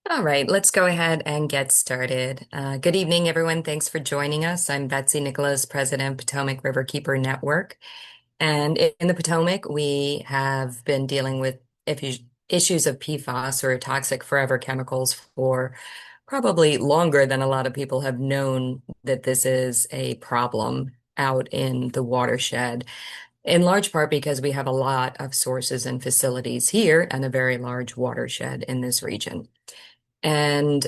All right, let's go ahead and get started. Good evening, everyone. Thanks for joining us. I'm Betsy Nicholas, President of Potomac Riverkeeper Network. And in the Potomac, we have been dealing with issues of PFAS or toxic forever chemicals for probably longer than a lot of people have known that this is a problem out in the watershed, in large part because we have a lot of sources and facilities here and a very large watershed in this region. And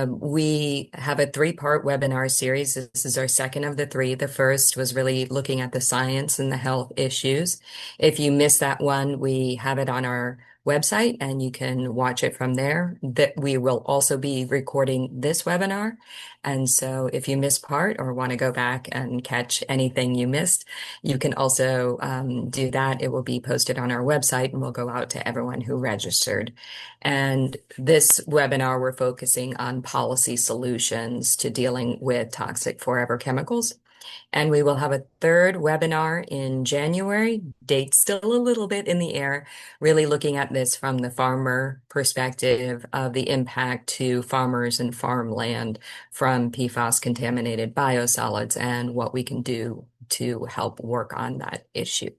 we have a three-part webinar series. This is our second of the three. The first was really looking at the science and the health issues. If you missed that one, we have it on our website and you can watch it from there. That we will also be recording this webinar. And so if you missed part or want to go back and catch anything you missed, you can also do that. It will be posted on our website and will go out to everyone who registered. And this webinar, we're focusing on policy solutions to dealing with toxic forever chemicals. And we will have a third webinar in January, date still a little bit in the air, really looking at this from the farmer perspective of the impact to farmers and farmland from PFAS contaminated biosolids and what we can do to help work on that issue.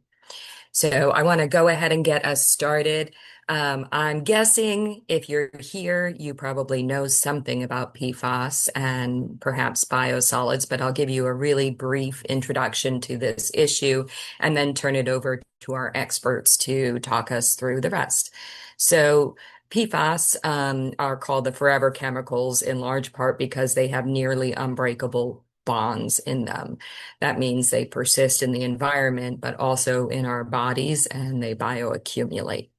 So I want to go ahead and get us started. I'm guessing if you're here, you probably know something about PFAS and perhaps biosolids, but I'll give you a really brief introduction to this issue and then turn it over to our experts to talk us through the rest. So PFAS are called the forever chemicals in large part because they have nearly unbreakable bonds in them. That means they persist in the environment, but also in our bodies, and they bioaccumulate.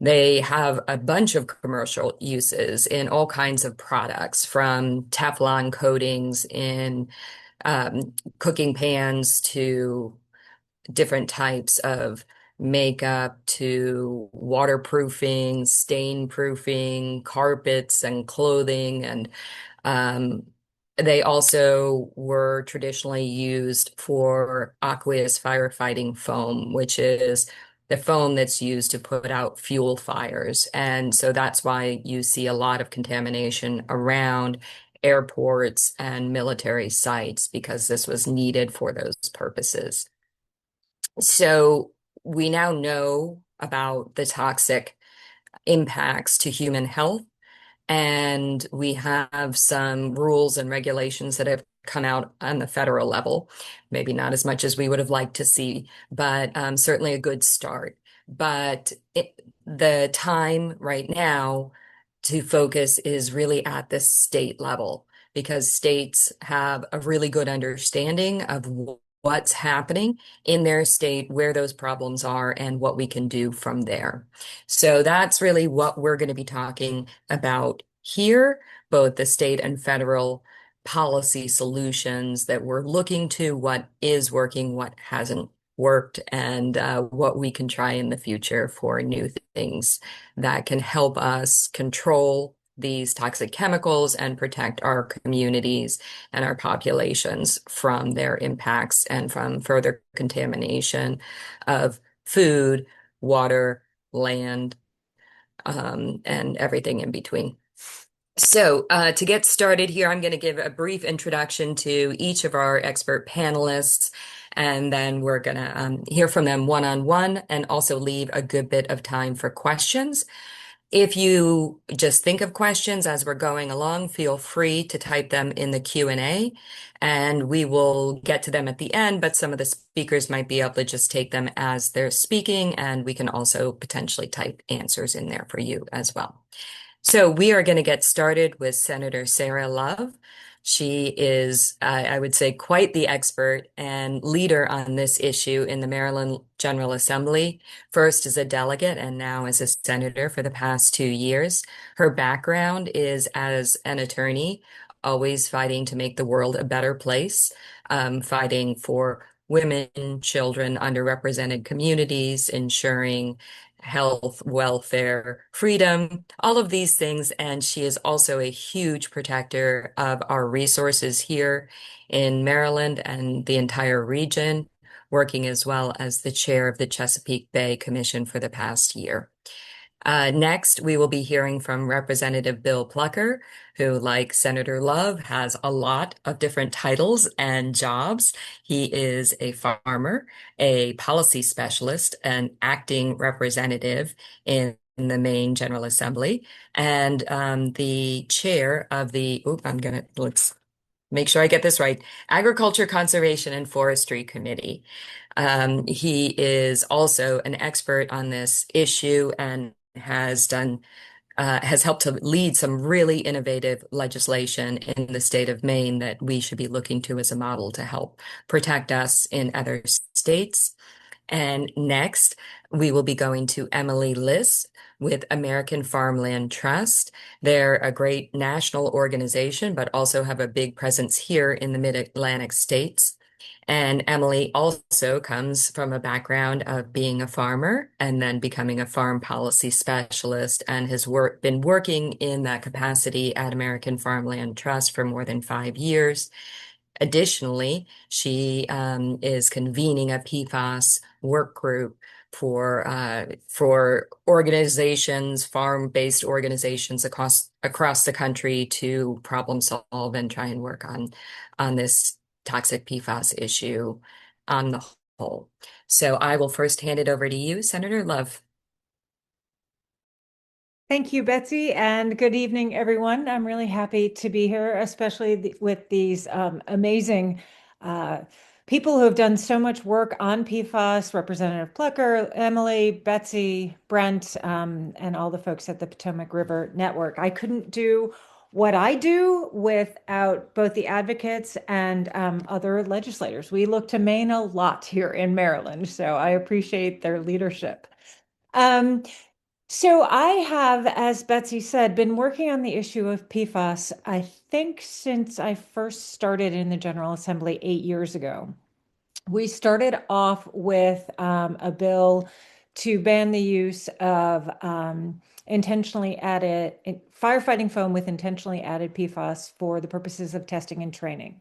They have a bunch of commercial uses in all kinds of products, from Teflon coatings in cooking pans to different types of makeup to waterproofing, stain proofing, carpets and clothing. And um, they also were traditionally used for aqueous firefighting foam, which is the foam that's used to put out fuel fires. And so that's why you see a lot of contamination around airports and military sites, because this was needed for those purposes. So we now know about the toxic impacts to human health, and we have some rules and regulations that have come out on the federal level. Maybe not as much as we would have liked to see, but certainly a good start. But the time right now to focus is really at the state level, because states have a really good understanding of what's happening in their state, where those problems are, and what we can do from there. So that's really what we're going to be talking about here, both the state and federal policy solutions that we're looking to, what is working, what hasn't worked, and what we can try in the future for new things that can help us control these toxic chemicals and protect our communities and our populations from their impacts and from further contamination of food, water, land, and everything in between. So to get started here, I'm going to give a brief introduction to each of our expert panelists, and then we're going to hear from them one-on-one and also leave a good bit of time for questions. If you just think of questions as we're going along, feel free to type them in the Q&A, and we will get to them at the end, but some of the speakers might be able to just take them as they're speaking, and we can also potentially type answers in there for you as well. So we are going to get started with Senator Sarah Love. She is, I would say, quite the expert and leader on this issue in the Maryland General Assembly, first as a delegate and now as a senator for the past 2 years. Her background is as an attorney, always fighting to make the world a better place, fighting for women, children, underrepresented communities, ensuring health, welfare, freedom, all of these things. And she is also a huge protector of our resources here in Maryland and the entire region, working as well as the chair of the Chesapeake Bay Commission for the past year. Next, we will be hearing from Representative Bill Plucker, who, like Senator Love, has a lot of different titles and jobs. He is a farmer, a policy specialist, an acting representative in the Maine General Assembly, and the chair of let's make sure I get this right, Agriculture, Conservation, and Forestry Committee. He is also an expert on this issue and has helped to lead some really innovative legislation in the state of Maine that we should be looking to as a model to help protect us in other states. And next, we will be going to Emily Liss with American Farmland Trust. They're a great national organization, but also have a big presence here in the Mid-Atlantic states. And Emily also comes from a background of being a farmer and then becoming a farm policy specialist and has been working in that capacity at American Farmland Trust for more than 5 years. Additionally, she is convening a PFAS work group for organizations, farm-based organizations across the country to problem solve and try and work on this toxic PFAS issue on the whole. So I will first hand it over to you, Senator Love. Thank you, Betsy, and good evening, everyone. I'm really happy to be here, especially with these amazing people who have done so much work on PFAS, Representative Plucker, Emily, Betsy, Brent, and all the folks at the Potomac River Network. I couldn't do what I do without both the advocates and other legislators. We look to Maine a lot here in Maryland, so I appreciate their leadership. So I have, as Betsy said, been working on the issue of PFAS, I think since I first started in the General Assembly 8 years ago. We started off with a bill to ban the use of intentionally added firefighting foam with intentionally added PFAS for the purposes of testing and training.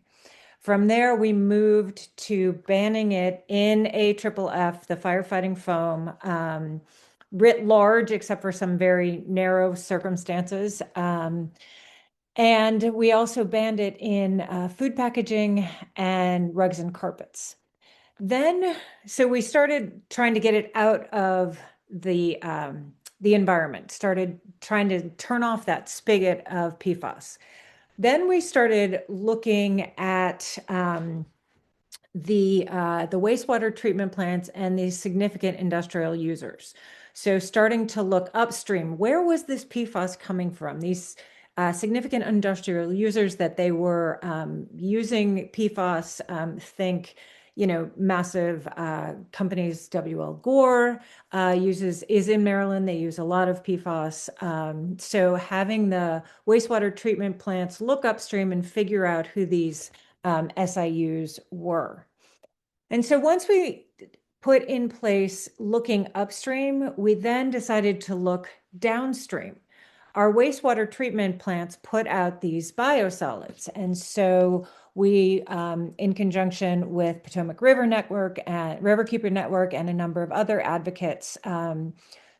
From there, we moved to banning it in AFFF, the firefighting foam, writ large, except for some very narrow circumstances. And we also banned it in food packaging and rugs and carpets. So we started trying to get it out of the environment, started trying to turn off that spigot of PFAS. Then we started looking at the wastewater treatment plants and the significant industrial users. So starting to look upstream, where was this PFAS coming from? These significant industrial users that they were using PFAS, think, massive companies. W.L. Gore is in Maryland. They use a lot of PFAS. So having the wastewater treatment plants look upstream and figure out who these SIUs were. And so once we put in place looking upstream, we then decided to look downstream. Our wastewater treatment plants put out these biosolids. And so we, in conjunction with Potomac River Network and Riverkeeper Network and a number of other advocates,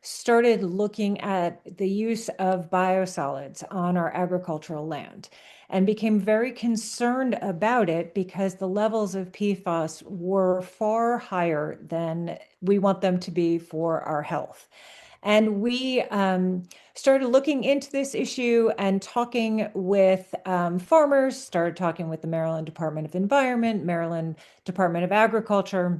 started looking at the use of biosolids on our agricultural land and became very concerned about it because the levels of PFAS were far higher than we want them to be for our health. And we started looking into this issue and talking with farmers, started talking with the Maryland Department of Environment, Maryland Department of Agriculture,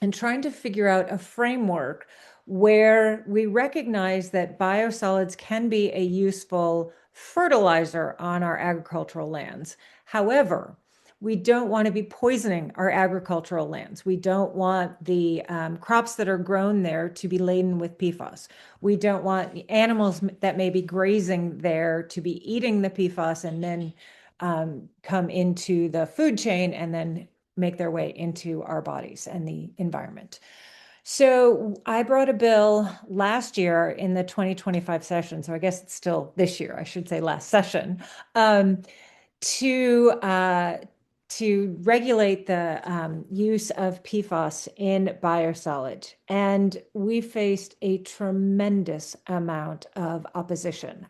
and trying to figure out a framework where we recognize that biosolids can be a useful fertilizer on our agricultural lands. However, we don't want to be poisoning our agricultural lands. We don't want the crops that are grown there to be laden with PFAS. We don't want the animals that may be grazing there to be eating the PFAS and then come into the food chain and then make their way into our bodies and the environment. So I brought a bill last year in the 2025 session, so I guess it's still this year, I should say last session, to to regulate the use of PFAS in biosolids. And we faced a tremendous amount of opposition.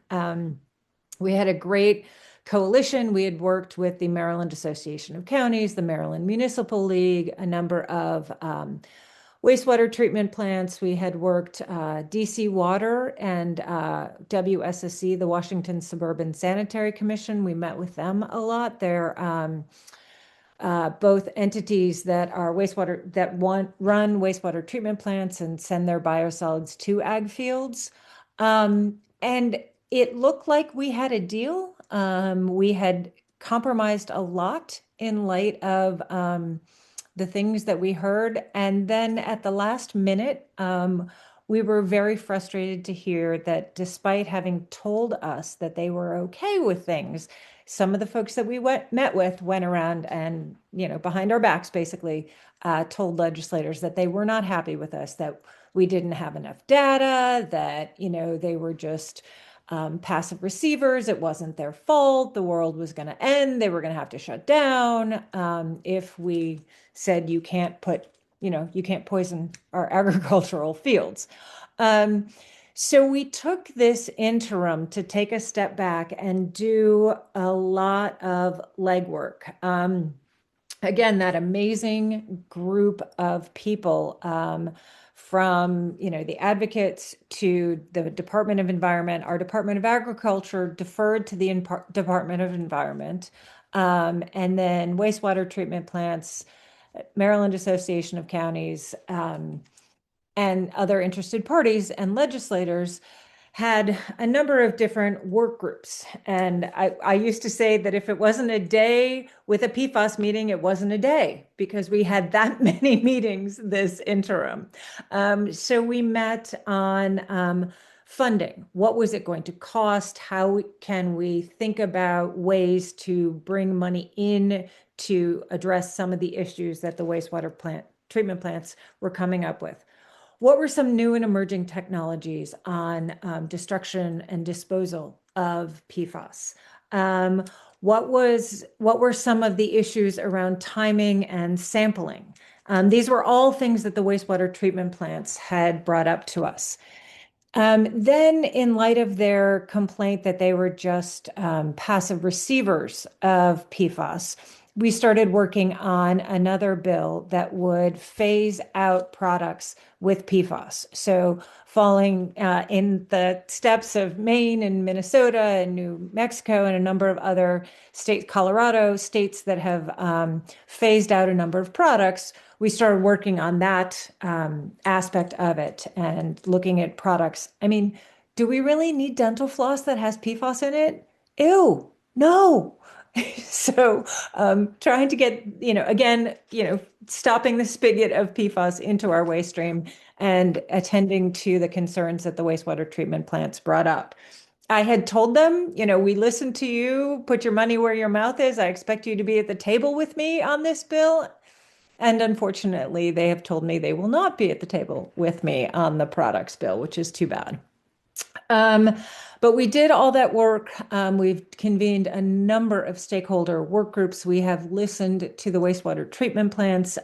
We had a great coalition. We had worked with the Maryland Association of Counties, the Maryland Municipal League, a number of wastewater treatment plants. We had worked DC Water and WSSC, the Washington Suburban Sanitary Commission. We met with them a lot. They're both entities that are run wastewater treatment plants and send their biosolids to ag fields. And it looked like we had a deal. We had compromised a lot in light of the things that we heard. And then at the last minute, we were very frustrated to hear that despite having told us that they were okay with things, some of the folks that we met with went around and, behind our backs, basically, told legislators that they were not happy with us, that we didn't have enough data, that, they were just passive receivers. It wasn't their fault. The world was going to end. They were going to have to shut down if we said you can't poison our agricultural fields. So we took this interim to take a step back and do a lot of legwork. Again, that amazing group of people from the advocates to the Department of Environment. Our Department of Agriculture deferred to the Department of Environment, and then wastewater treatment plants, Maryland Association of Counties, and other interested parties and legislators had a number of different work groups. And I used to say that if it wasn't a day with a PFAS meeting, it wasn't a day, because we had that many meetings this interim. So we met on funding. What was it going to cost? How can we think about ways to bring money in to address some of the issues that the wastewater treatment plants were coming up with? What were some new and emerging technologies on destruction and disposal of PFAS? What were some of the issues around timing and sampling? These were all things that the wastewater treatment plants had brought up to us. Then, in light of their complaint that they were just passive receivers of PFAS, we started working on another bill that would phase out products with PFAS. So following in the steps of Maine and Minnesota and New Mexico and a number of other states, Colorado, states that have phased out a number of products, we started working on that aspect of it and looking at products. I mean, do we really need dental floss that has PFAS in it? Ew, no. So trying to get, again, stopping the spigot of PFAS into our waste stream and attending to the concerns that the wastewater treatment plants brought up. I had told them, we listened to you, put your money where your mouth is. I expect you to be at the table with me on this bill. And unfortunately, they have told me they will not be at the table with me on the products bill, which is too bad. But we did all that work. We've convened a number of stakeholder work groups. We have listened to the wastewater treatment plants,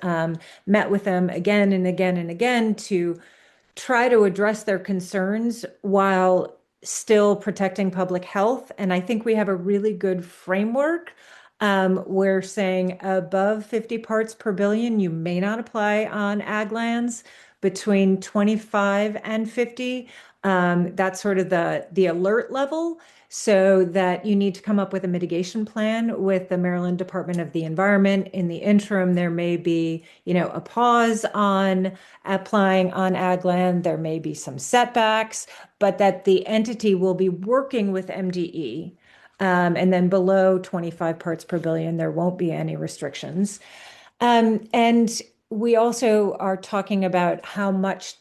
met with them again and again and again to try to address their concerns while still protecting public health. And I think we have a really good framework. We're saying above 50 parts per billion, you may not apply on ag lands. Between 25 and 50, that's sort of the alert level, so that you need to come up with a mitigation plan with the Maryland Department of the Environment. In the interim, there may be, a pause on applying on ag land. There may be some setbacks, but that the entity will be working with MDE. And then below 25 parts per billion, there won't be any restrictions. And we also are talking about how much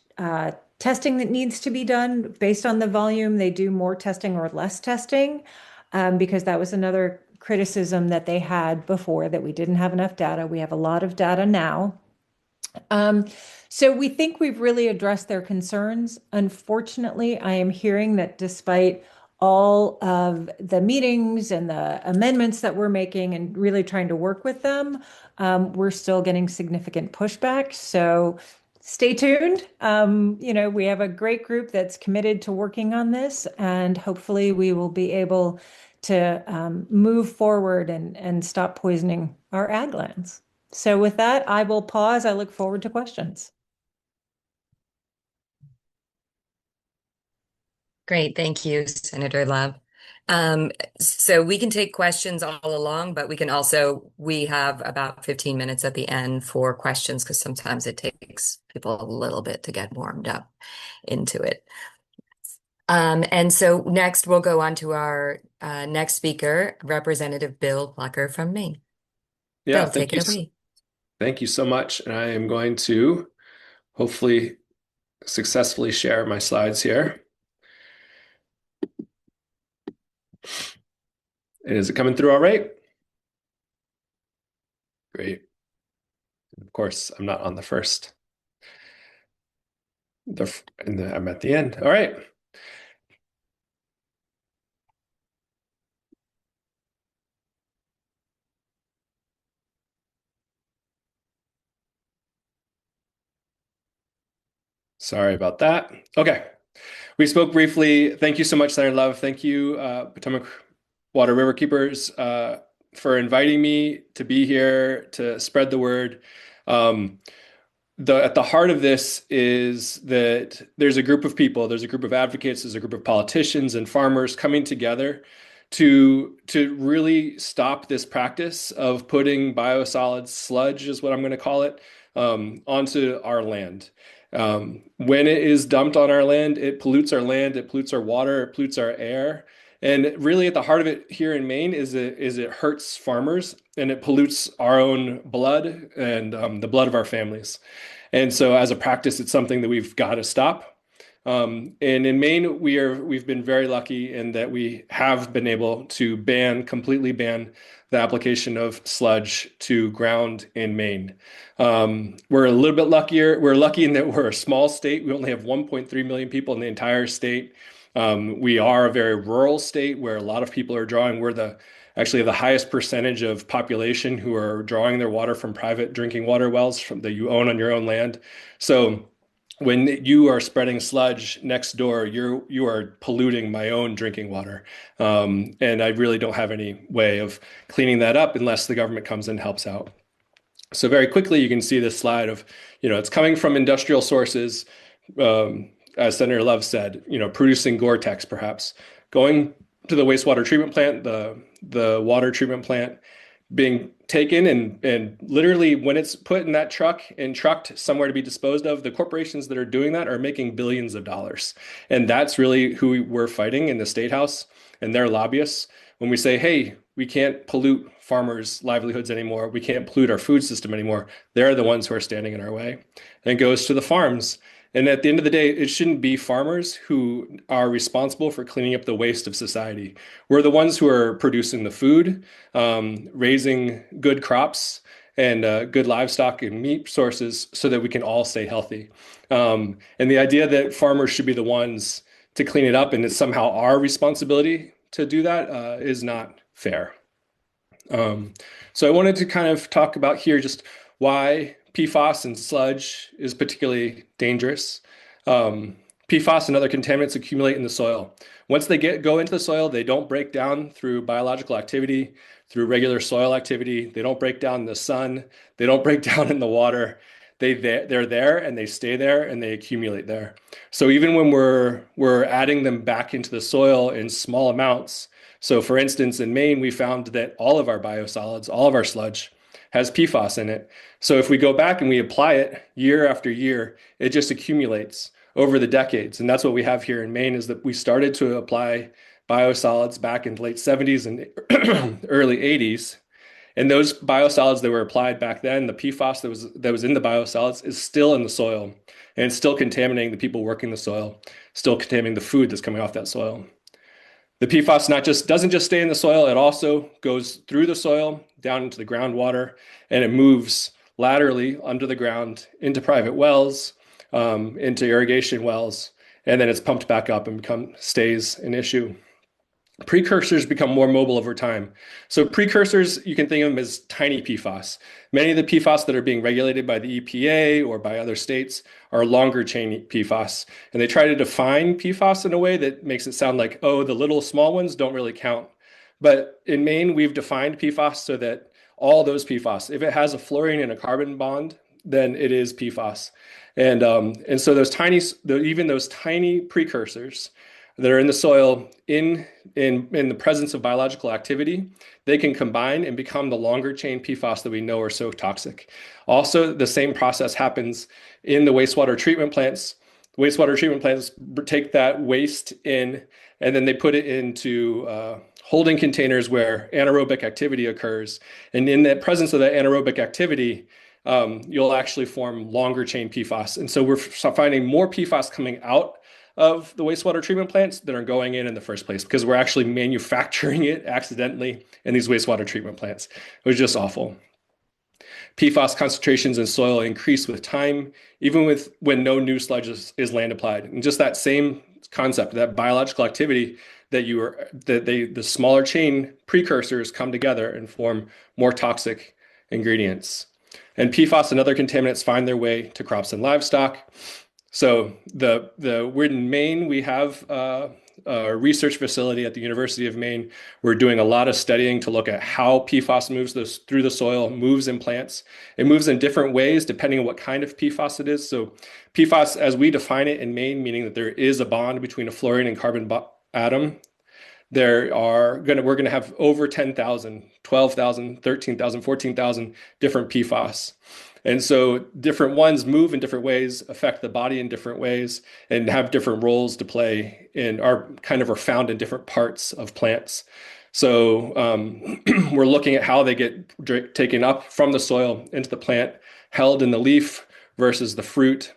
testing that needs to be done based on the volume. They do more testing or less testing, because that was another criticism that they had before, that we didn't have enough data. We have a lot of data now. So we think we've really addressed their concerns. Unfortunately, I am hearing that despite all of the meetings and the amendments that we're making and really trying to work with them, we're still getting significant pushback. So stay tuned. We have a great group that's committed to working on this, and hopefully we will be able to move forward and stop poisoning our ag lands. So with that, I will pause. I look forward to questions. Great. Thank you, Senator Love. Um, so we can take questions all along, but we have about 15 minutes at the end for questions because sometimes it takes people a little bit to get warmed up into it. And so next we'll go on to our next speaker, Representative Bill Plucker from Maine. Yeah, Bill, take it away. thank you so much. And I am going to hopefully successfully share my slides here. And is it coming through all right? Great. Of course, I'm not on the first. I'm at the end. All right. Sorry about that. Okay. We spoke briefly. Thank you so much, Senator Love. Thank you, Potomac Water Riverkeepers, for inviting me to be here to spread the word. At the heart of this is that there's a group of people, there's a group of advocates, there's a group of politicians and farmers coming together to really stop this practice of putting biosolids, sludge is what I'm going to call it, onto our land. When it is dumped on our land, it pollutes our land, it pollutes our water, it pollutes our air. And really at the heart of it here in Maine is it hurts farmers and it pollutes our own blood and the blood of our families. And so as a practice, it's something that we've got to stop. And in Maine, we've been very lucky in that we have been able to completely ban the application of sludge to ground in Maine. We're a little bit luckier. We're lucky in that we're a small state. We only have 1.3 million people in the entire state. We are a very rural state where a lot of people are drawing. We're actually the highest percentage of population who are drawing their water from private drinking water wells that you own on your own land. So when you are spreading sludge next door, you are polluting my own drinking water. And I really don't have any way of cleaning that up unless the government comes and helps out. So very quickly, you can see this slide of, it's coming from industrial sources, as Senator Love said, producing Gore-Tex perhaps, going to the wastewater treatment plant, the water treatment plant, being taken and literally when it's put in that truck and trucked somewhere to be disposed of, the corporations that are doing that are making billions of dollars. And that's really who we're fighting in the State House and their lobbyists. When we say, hey, we can't pollute farmers' livelihoods anymore, we can't pollute our food system anymore, they're the ones who are standing in our way. And it goes to the farms. And at the end of the day, it shouldn't be farmers who are responsible for cleaning up the waste of society. We're the ones who are producing the food, raising good crops and good livestock and meat sources so that we can all stay healthy. And the idea that farmers should be the ones to clean it up and it's somehow our responsibility to do that is not fair. So I wanted to kind of talk about here just why PFAS and sludge is particularly dangerous. PFAS and other contaminants accumulate in the soil. Once they go into the soil, they don't break down through biological activity, through regular soil activity. They don't break down in the sun. They don't break down in the water. They're there and they stay there and they accumulate there. So even when we're adding them back into the soil in small amounts. So for instance, in Maine, we found that all of our biosolids, all of our sludge has PFAS in it. So if we go back and we apply it year after year, it just accumulates over the decades. And that's what we have here in Maine is that we started to apply biosolids back in the late 70s and early 80s. And those biosolids that were applied back then, the PFAS that was in the biosolids is still in the soil and it's still contaminating the people working the soil, still contaminating the food that's coming off that soil. The PFAS doesn't just stay in the soil, it also goes through the soil down into the groundwater and it moves laterally under the ground into private wells, into irrigation wells, and then it's pumped back up and stays an issue. Precursors become more mobile over time. So precursors, you can think of them as tiny PFAS. Many of the PFAS that are being regulated by the EPA or by other states are longer chain PFAS. And they try to define PFAS in a way that makes it sound like, oh, the little small ones don't really count. But in Maine, we've defined PFAS so that all those PFAS, if it has a fluorine and a carbon bond, then it is PFAS. And so even those tiny precursors that are in the soil in the presence of biological activity, they can combine and become the longer chain PFAS that we know are so toxic. Also, the same process happens in the wastewater treatment plants. Wastewater treatment plants take that waste in, and then they put it into holding containers where anaerobic activity occurs. And in the presence of that anaerobic activity, you'll actually form longer chain PFAS. And so we're finding more PFAS coming out of the wastewater treatment plants that are going in the first place because we're actually manufacturing it accidentally in these wastewater treatment plants. It was just awful. PFAS concentrations in soil increase with time, even when no new sludge is land applied. And just that same concept, that biological activity the smaller chain precursors come together and form more toxic ingredients. And PFAS and other contaminants find their way to crops and livestock. So we're in Maine. We have a research facility at the University of Maine. We're doing a lot of studying to look at how PFAS moves through the soil, moves in plants. It moves in different ways depending on what kind of PFAS it is. So PFAS, as we define it in Maine, meaning that there is a bond between a fluorine and carbon atom, we're going to have over 10,000, 12,000, 13,000, 14,000 different PFAS. And so different ones move in different ways, affect the body in different ways, and have different roles to play and are found in different parts of plants. So we're looking at how they get taken up from the soil into the plant, held in the leaf versus the fruit,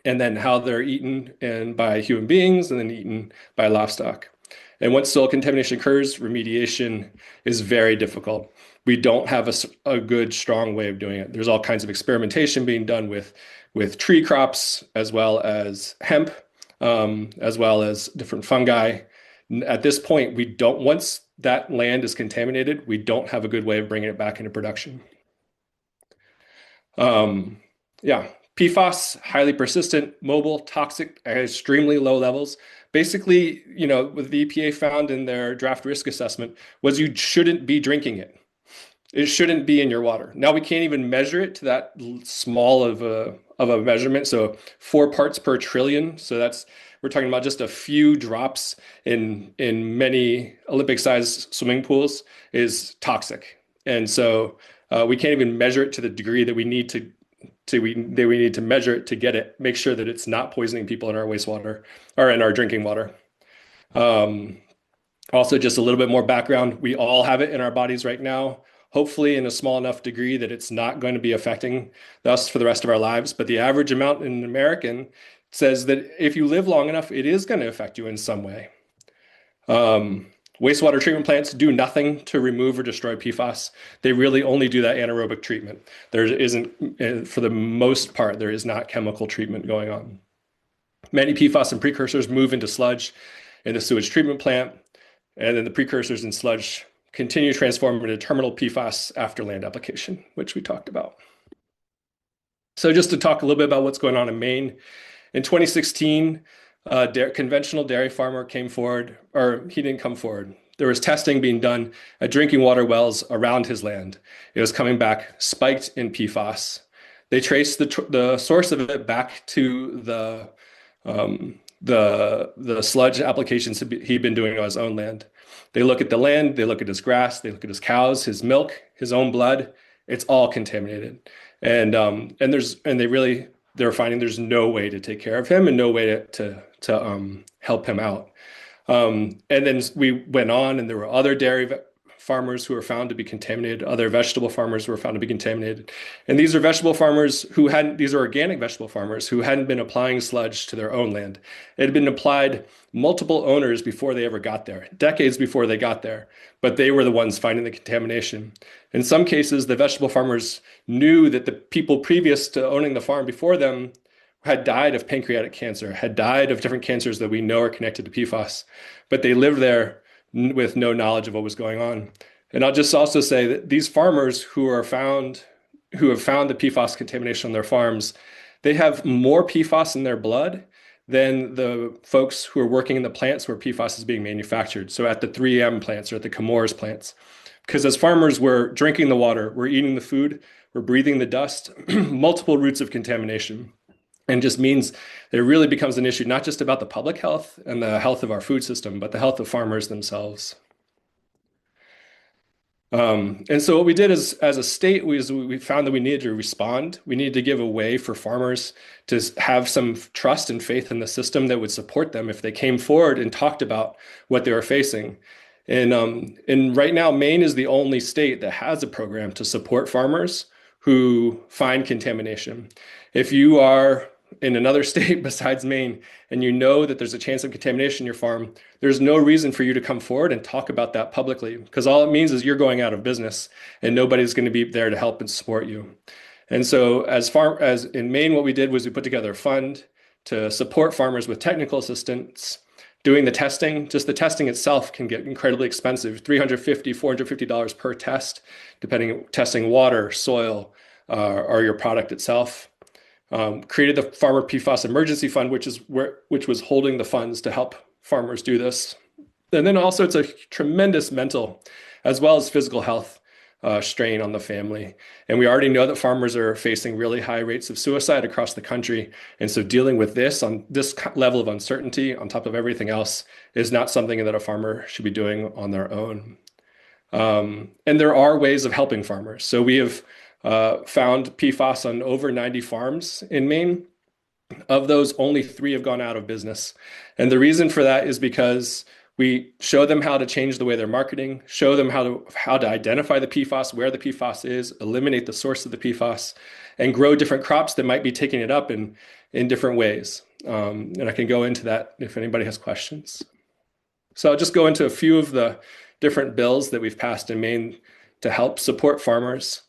and then how they're eaten by human beings and then eaten by livestock. And once soil contamination occurs, remediation is very difficult. We don't have a good, strong way of doing it. There's all kinds of experimentation being done with tree crops, as well as hemp, as well as different fungi. At this point, once that land is contaminated, we don't have a good way of bringing it back into production. PFAS, highly persistent, mobile, toxic at extremely low levels. Basically, what the EPA found in their draft risk assessment was you shouldn't be drinking it. It shouldn't be in your water. Now we can't even measure it to that small of a measurement. So 4 parts per trillion. So we're talking about just a few drops in many Olympic-sized swimming pools is toxic. And so we can't even measure it to the degree that we need to measure it to make sure that it's not poisoning people in our wastewater or in our drinking water. Also, just a little bit more background. We all have it in our bodies right now, hopefully in a small enough degree that it's not going to be affecting us for the rest of our lives. But the average amount in an American says that if you live long enough, it is going to affect you in some way. Wastewater treatment plants do nothing to remove or destroy PFAS. They really only do that anaerobic treatment. There isn't, for the most part, there is not chemical treatment going on. Many PFAS and precursors move into sludge in the sewage treatment plant, and then the precursors in sludge continue to transform into terminal PFAS after land application, which we talked about. So just to talk a little bit about what's going on in Maine. In 2016, conventional dairy farmer came forward, or he didn't come forward. There was testing being done at drinking water wells around his land. It was coming back spiked in PFAS. They traced the source of it back to the sludge applications he'd been doing on his own land. They look at the land, they look at his grass, they look at his cows, his milk, his own blood. It's all contaminated, and they're finding there's no way to take care of him and no way to help him out. And then we went on, and there were other dairy farmers who were found to be contaminated, other vegetable farmers who were found to be contaminated. And these are these are organic vegetable farmers who hadn't been applying sludge to their own land. It had been applied multiple owners before they ever got there, decades before they got there, but they were the ones finding the contamination. In some cases, the vegetable farmers knew that the people previous to owning the farm before them had died of pancreatic cancer, had died of different cancers that we know are connected to PFAS, but they lived there with no knowledge of what was going on. And I'll just also say that these farmers who have found the PFAS contamination on their farms, they have more PFAS in their blood than the folks who are working in the plants where PFAS is being manufactured. So at the 3M plants or at the Chemours plants. Because as farmers, we're drinking the water, we're eating the food, we're breathing the dust, multiple routes of contamination. And just means it really becomes an issue, not just about the public health and the health of our food system, but the health of farmers themselves. And so what we did as a state was we found that we needed to respond. We needed to give a way for farmers to have some trust and faith in the system that would support them if they came forward and talked about what they were facing. And right now, Maine is the only state that has a program to support farmers who find contamination. If you are in another state besides Maine and you know that there's a chance of contamination in your farm, there's no reason for you to come forward and talk about that publicly, because all it means is you're going out of business and nobody's going to be there to help and support you. And so as in Maine, what we did was we put together a fund to support farmers with technical assistance, doing the testing. Just the testing itself can get incredibly expensive, $350, $450 per test, depending testing water, soil, or your product itself. Created the Farmer PFAS Emergency Fund, which was holding the funds to help farmers do this. And then also it's a tremendous mental as well as physical health strain on the family. And we already know that farmers are facing really high rates of suicide across the country. And so dealing with this on this level of uncertainty on top of everything else is not something that a farmer should be doing on their own. And there are ways of helping farmers. So we have found PFAS on over 90 farms in Maine. Of those, only 3 have gone out of business. And the reason for that is because we show them how to change the way they're marketing, show them how to identify the PFAS, where the PFAS is, eliminate the source of the PFAS, and grow different crops that might be taking it up in different ways. And I can go into that if anybody has questions. So I'll just go into a few of the different bills that we've passed in Maine to help support farmers.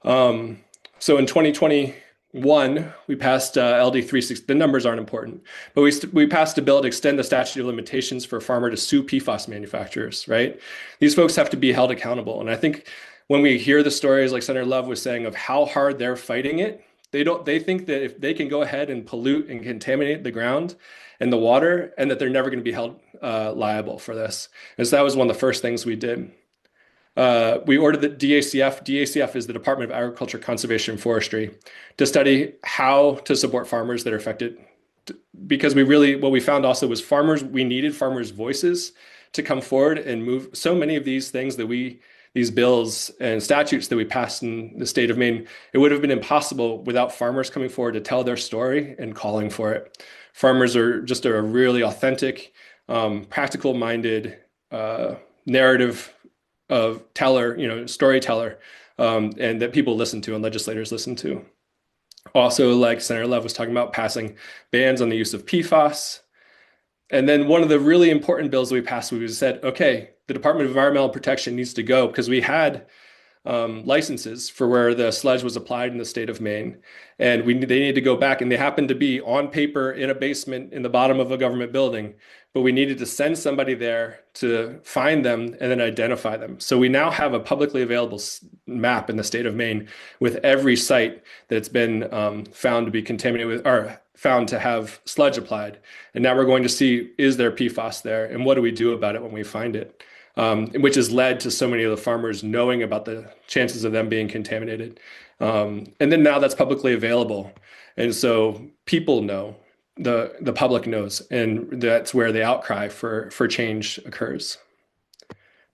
So in 2021, we passed LD 360. The numbers aren't important, but we passed a bill to extend the statute of limitations for a farmer to sue PFAS manufacturers, right? These folks have to be held accountable. And I think when we hear the stories like Senator Love was saying of how hard they're fighting it, they think that if they can go ahead and pollute and contaminate the ground and the water, and that they're never going to be held liable for this. And so that was one of the first things we did. We ordered the DACF. DACF is the Department of Agriculture, Conservation, and Forestry, to study how to support farmers that are affected. Because what we found also was we needed farmers' voices to come forward and move so many of these things these bills and statutes that we passed in the state of Maine. It would have been impossible without farmers coming forward to tell their story and calling for it. Farmers are just a really authentic, practical-minded narrative of storyteller, and that people listen to and legislators listen to. Also, like Senator Love was talking about, passing bans on the use of PFAS. And then one of the really important bills that we passed, we said, okay, the Department of Environmental Protection needs to go, because we had licenses for where the sludge was applied in the state of Maine. And they need to go back, and they happened to be on paper in a basement in the bottom of a government building. But we needed to send somebody there to find them and then identify them. So we now have a publicly available map in the state of Maine with every site that's been found to be contaminated with, or found to have sludge applied. And now we're going to see, is there PFAS there? And what do we do about it when we find it? Which has led to so many of the farmers knowing about the chances of them being contaminated. And then now that's publicly available. And so people know, the public knows, and that's where the outcry for change occurs.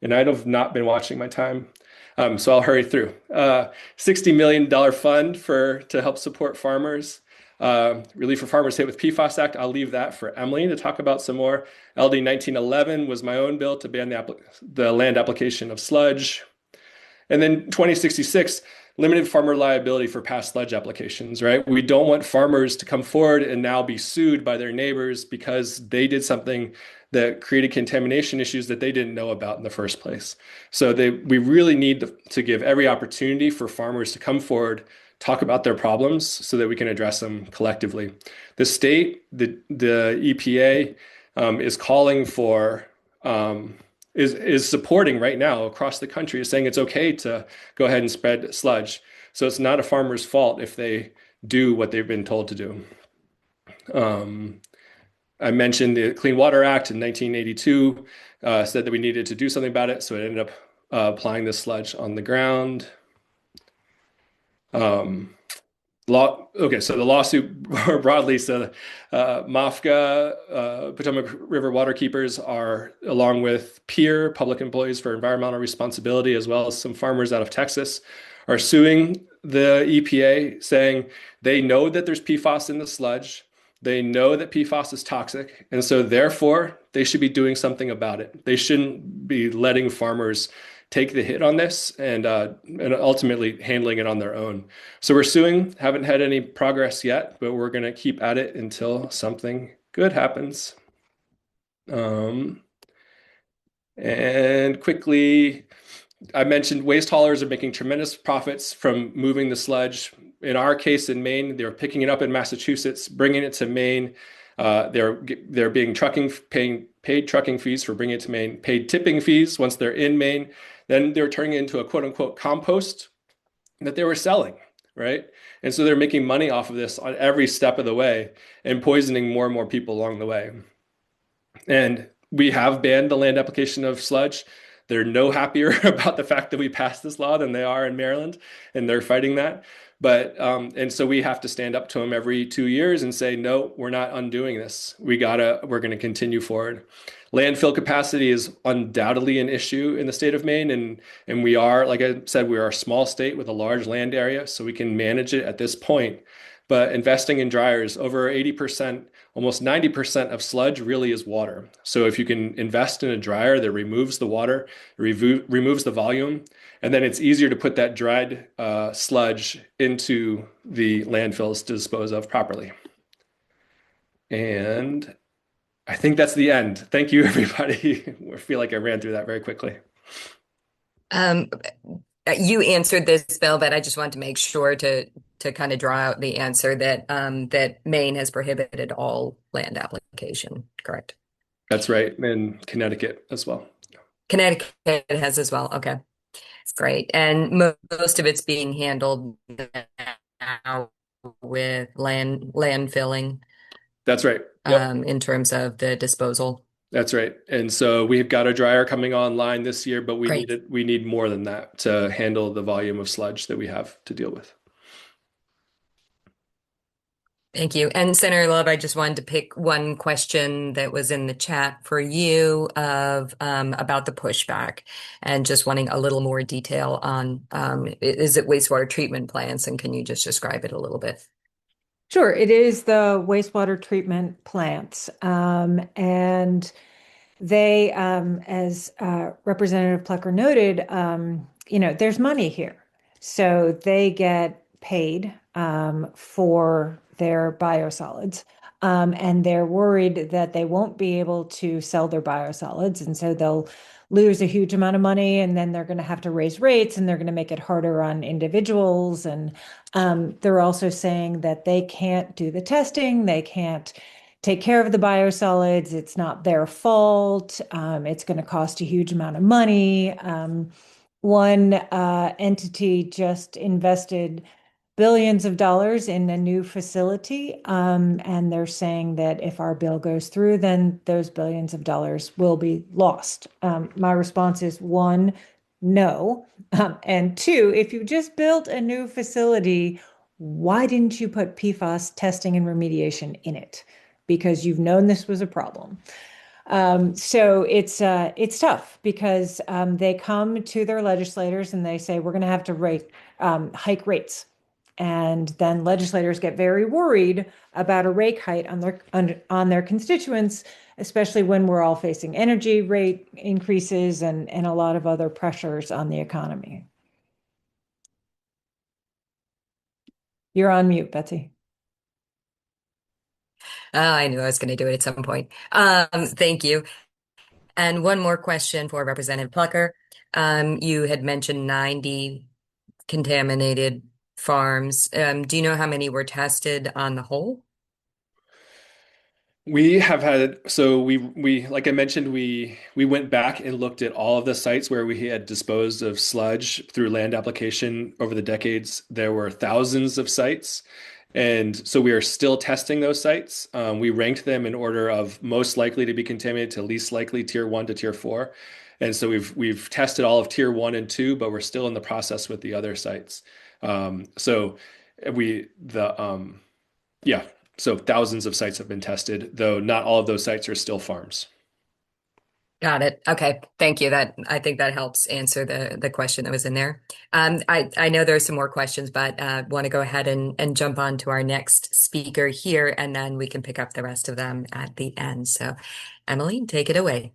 And I have not been watching my time, so I'll hurry through. $60 million fund to help support farmers. Relief for Farmers Hit with PFAS Act. I'll leave that for Emily to talk about some more. LD 1911 was my own bill to ban the land application of sludge. And then 2066, limited farmer liability for past sludge applications, right? We don't want farmers to come forward and now be sued by their neighbors because they did something that created contamination issues that they didn't know about in the first place. So we really need to give every opportunity for farmers to come forward, talk about their problems so that we can address them collectively. The state, the EPA is calling for is supporting right now across the country, is saying it's okay to go ahead and spread sludge. So it's not a farmer's fault if they do what they've been told to do. Um, I mentioned the Clean Water Act in 1982 said that we needed to do something about it, so it ended up applying this sludge on the ground. So the lawsuit more broadly, so MAFCA, Potomac River Waterkeepers are, along with PEER, Public Employees for Environmental Responsibility, as well as some farmers out of Texas, are suing the EPA, saying they know that there's PFAS in the sludge. They know that PFAS is toxic, and so therefore they should be doing something about it. They shouldn't be letting farmers take the hit on this and ultimately handling it on their own. So we're suing, haven't had any progress yet, but we're going to keep at it until something good happens. And quickly, I mentioned waste haulers are making tremendous profits from moving the sludge. In our case in Maine, they're picking it up in Massachusetts, bringing it to Maine. They're being paying paid trucking fees for bringing it to Maine, paid tipping fees once they're in Maine. Then they're turning it into a quote unquote compost that they were selling, right? And so they're making money off of this on every step of the way and poisoning more and more people along the way. And we have banned the land application of sludge. They're no happier about the fact that we passed this law than they are in Maryland, and they're fighting that. But and so we have to stand up to them every 2 years and say, no, we're not undoing this. We're going to continue forward. Landfill capacity is undoubtedly an issue in the state of Maine, and we are, like I said, we are a small state with a large land area, so we can manage it at this point. But investing in dryers, over 80%, almost 90% of sludge really is water. So if you can invest in a dryer that removes the water, removes the volume, and then it's easier to put that dried sludge into the landfills to dispose of properly. And I think that's the end. Thank you, everybody. I feel like I ran through that very quickly. Um, you answered this, Bill, but I just wanted to make sure to kind of draw out the answer that that Maine has prohibited all land application, correct? That's right. And Connecticut as well. Connecticut has as well. Okay, great. And most of it's being handled now with landfilling, That's right. Yep. in terms of the disposal. That's right. And so we've got a dryer coming online this year, but Great. we need more than that to handle the volume of sludge that we have to deal with. Thank you. And Senator Love, I just wanted to pick one question that was in the chat for you of about the pushback and just wanting a little more detail on is it wastewater treatment plants, and can you just describe it a little bit? Sure, it is the wastewater treatment plants. And they, as Representative Plucker noted, there's money here. So they get paid for their biosolids. And they're worried that they won't be able to sell their biosolids. And so they'll lose a huge amount of money, and then they're going to have to raise rates, and they're going to make it harder on individuals. And they're also saying that they can't do the testing, they can't take care of the biosolids. It's not their fault. It's going to cost a huge amount of money. One entity just invested billions of dollars in a new facility, and they're saying that if our bill goes through, then those billions of dollars will be lost. My response is one, no. And two, if you just built a new facility, why didn't you put PFAS testing and remediation in it? Because you've known this was a problem. So it's tough because they come to their legislators and they say, we're going to have to hike rates. And then legislators get very worried about a rate hike on their constituents, especially when we're all facing energy rate increases and a lot of other pressures on the economy. You're on mute, Betsy. I knew I was going to do it at some point. Thank you. And one more question for Representative Plucker. You had mentioned 90 contaminated farms. Do you know how many were tested on the whole? We have had, so we like I mentioned, we went back and looked at all of the sites where we had disposed of sludge through land application over the decades. There were thousands of sites. And so we are still testing those sites. We ranked them in order of most likely to be contaminated to least likely, tier 1 to tier 4. And so we've tested all of tier 1 and 2, but we're still in the process with the other sites. So we the yeah, so thousands of sites have been tested, though not all of those sites are still farms. Got it. Okay. Thank you. I think that helps answer the question that was in there. I know there are some more questions, but want to go ahead and jump on to our next speaker here, and then we can pick up the rest of them at the end. So, Emily, take it away.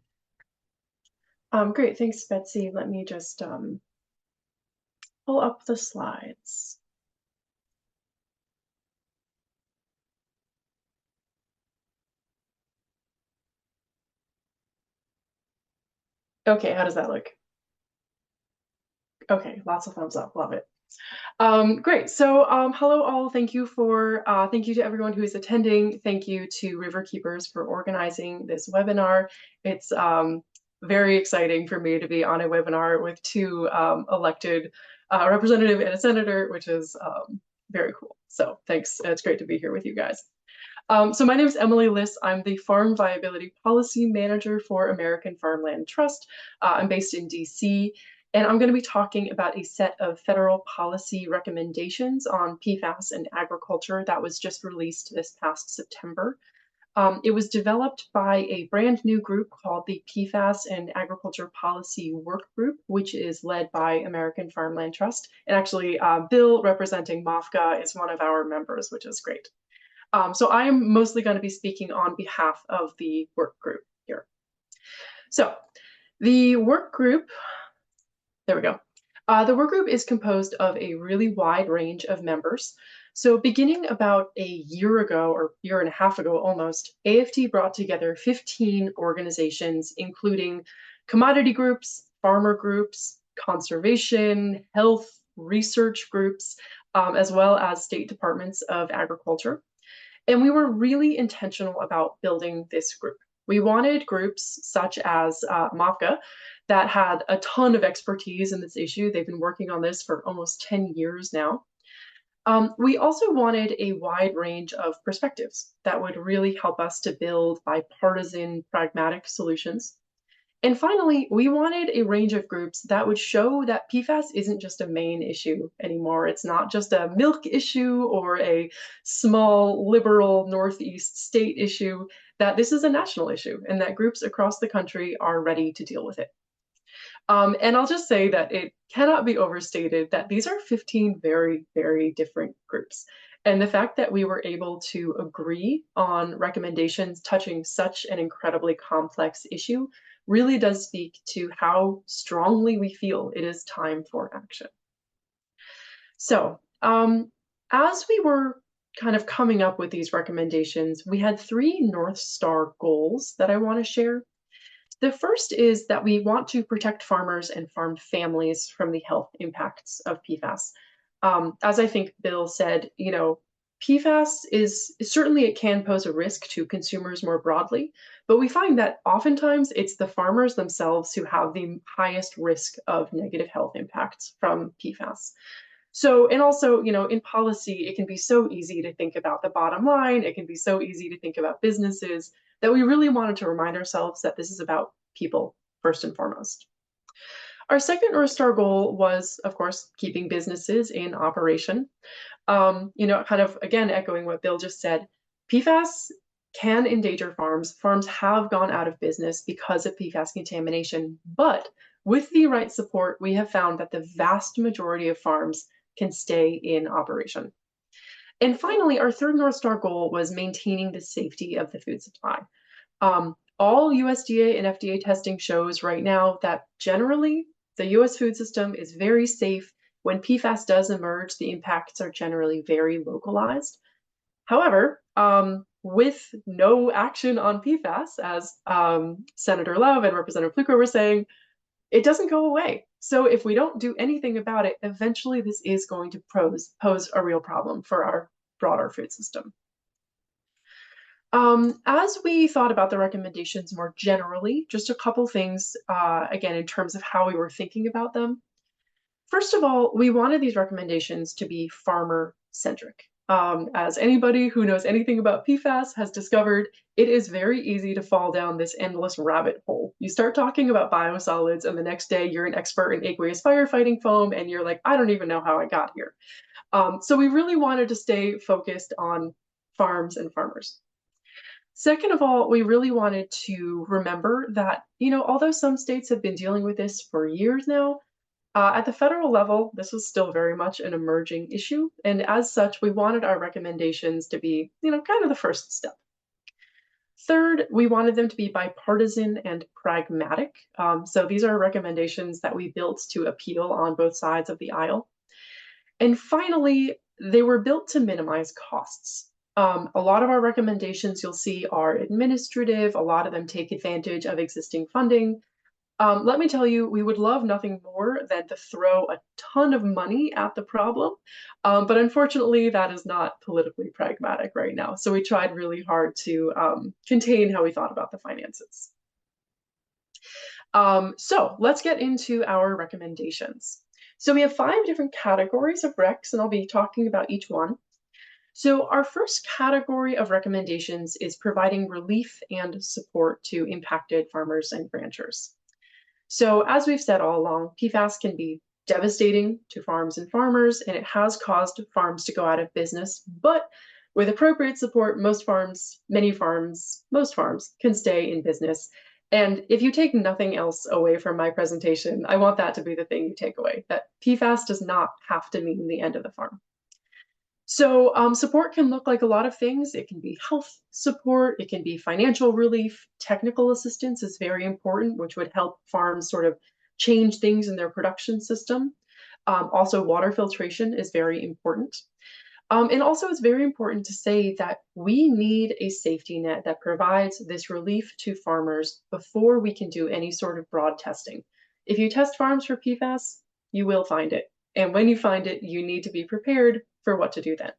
Great. Thanks, Betsy. Let me just pull up the slides. Okay, how does that look? Okay, lots of thumbs up. Love it. Great. So hello all. Thank you to everyone who is attending. Thank you to Riverkeepers for organizing this webinar. It's very exciting for me to be on a webinar with two elected representative and a senator, which is very cool. So thanks. It's great to be here with you guys. So my name is Emily Liss. I'm the Farm Viability Policy Manager for American Farmland Trust. I'm based in DC, and I'm going to be talking about a set of federal policy recommendations on PFAS and agriculture that was just released this past September. It was developed by a brand new group called the PFAS and Agriculture Policy Work Group, which is led by American Farmland Trust. And actually, Bill, representing MAFGA, is one of our members, which is great. So I am mostly going to be speaking on behalf of the work group here. So the work group, there we go. The work group is composed of a really wide range of members. So beginning about a year ago, or year and a half ago almost, AFT brought together 15 organizations, including commodity groups, farmer groups, conservation, health, research groups, as well as state departments of agriculture. And we were really intentional about building this group. We wanted groups such as MAFGA that had a ton of expertise in this issue. They've been working on this for almost 10 years now. We also wanted a wide range of perspectives that would really help us to build bipartisan, pragmatic solutions. And finally, we wanted a range of groups that would show that PFAS isn't just a Maine issue anymore. It's not just a milk issue or a small liberal Northeast state issue, that this is a national issue and that groups across the country are ready to deal with it. And I'll just say that it cannot be overstated that these are 15 very, very different groups. And the fact that we were able to agree on recommendations touching such an incredibly complex issue really does speak to how strongly we feel it is time for action. So as we were kind of coming up with these recommendations, we had three North Star goals that I want to share. The first is that we want to protect farmers and farm families from the health impacts of PFAS. As I think Bill said, you know, PFAS is certainly, it can pose a risk to consumers more broadly, but we find that oftentimes it's the farmers themselves who have the highest risk of negative health impacts from PFAS. So, and also, you know, in policy, it can be so easy to think about the bottom line. It can be so easy to think about businesses that we really wanted to remind ourselves that this is about people first and foremost. Our second North Star goal was, of course, keeping businesses in operation. You know, kind of, again, echoing what Bill just said, PFAS can endanger farms. Farms have gone out of business because of PFAS contamination, but with the right support, we have found that the vast majority of farms can stay in operation. And finally, our third North Star goal was maintaining the safety of the food supply. All USDA and FDA testing shows right now that generally the US food system is very safe. When PFAS does emerge, the impacts are generally very localized. However, with no action on PFAS, as Senator Love and Representative Pluker were saying, it doesn't go away. So if we don't do anything about it, eventually this is going to pose a real problem for our broader food system. As we thought about the recommendations more generally, just a couple things, again, in terms of how we were thinking about them. First of all, we wanted these recommendations to be farmer-centric. As anybody who knows anything about PFAS has discovered, it is very easy to fall down this endless rabbit hole. You start talking about biosolids, and the next day you're an expert in aqueous firefighting foam, and you're like, I don't even know how I got here. So we really wanted to stay focused on farms and farmers. Second of all, we really wanted to remember that, although some states have been dealing with this for years now, at the federal level, this is still very much an emerging issue. And as such, we wanted our recommendations to be, kind of the first step. Third, we wanted them to be bipartisan and pragmatic. So these are recommendations that we built to appeal on both sides of the aisle. And finally, they were built to minimize costs. A lot of our recommendations you'll see are administrative. A lot of them take advantage of existing funding. Let me tell you, we would love nothing more than to throw a ton of money at the problem. But unfortunately, that is not politically pragmatic right now. So we tried really hard to contain how we thought about the finances. So let's get into our recommendations. So we have 5 different categories of recs, and I'll be talking about each one. So our first category of recommendations is providing relief and support to impacted farmers and ranchers. So as we've said all along, PFAS can be devastating to farms and farmers, and it has caused farms to go out of business. But with appropriate support, most farms can stay in business. And if you take nothing else away from my presentation, I want that to be the thing you take away, that PFAS does not have to mean the end of the farm. So support can look like a lot of things. It can be health support, it can be financial relief, technical assistance is very important, which would help farms sort of change things in their production system. Also, water filtration is very important. And also, it's very important to say that we need a safety net that provides this relief to farmers before we can do any sort of broad testing. If you test farms for PFAS, you will find it. And when you find it, you need to be prepared for what to do then.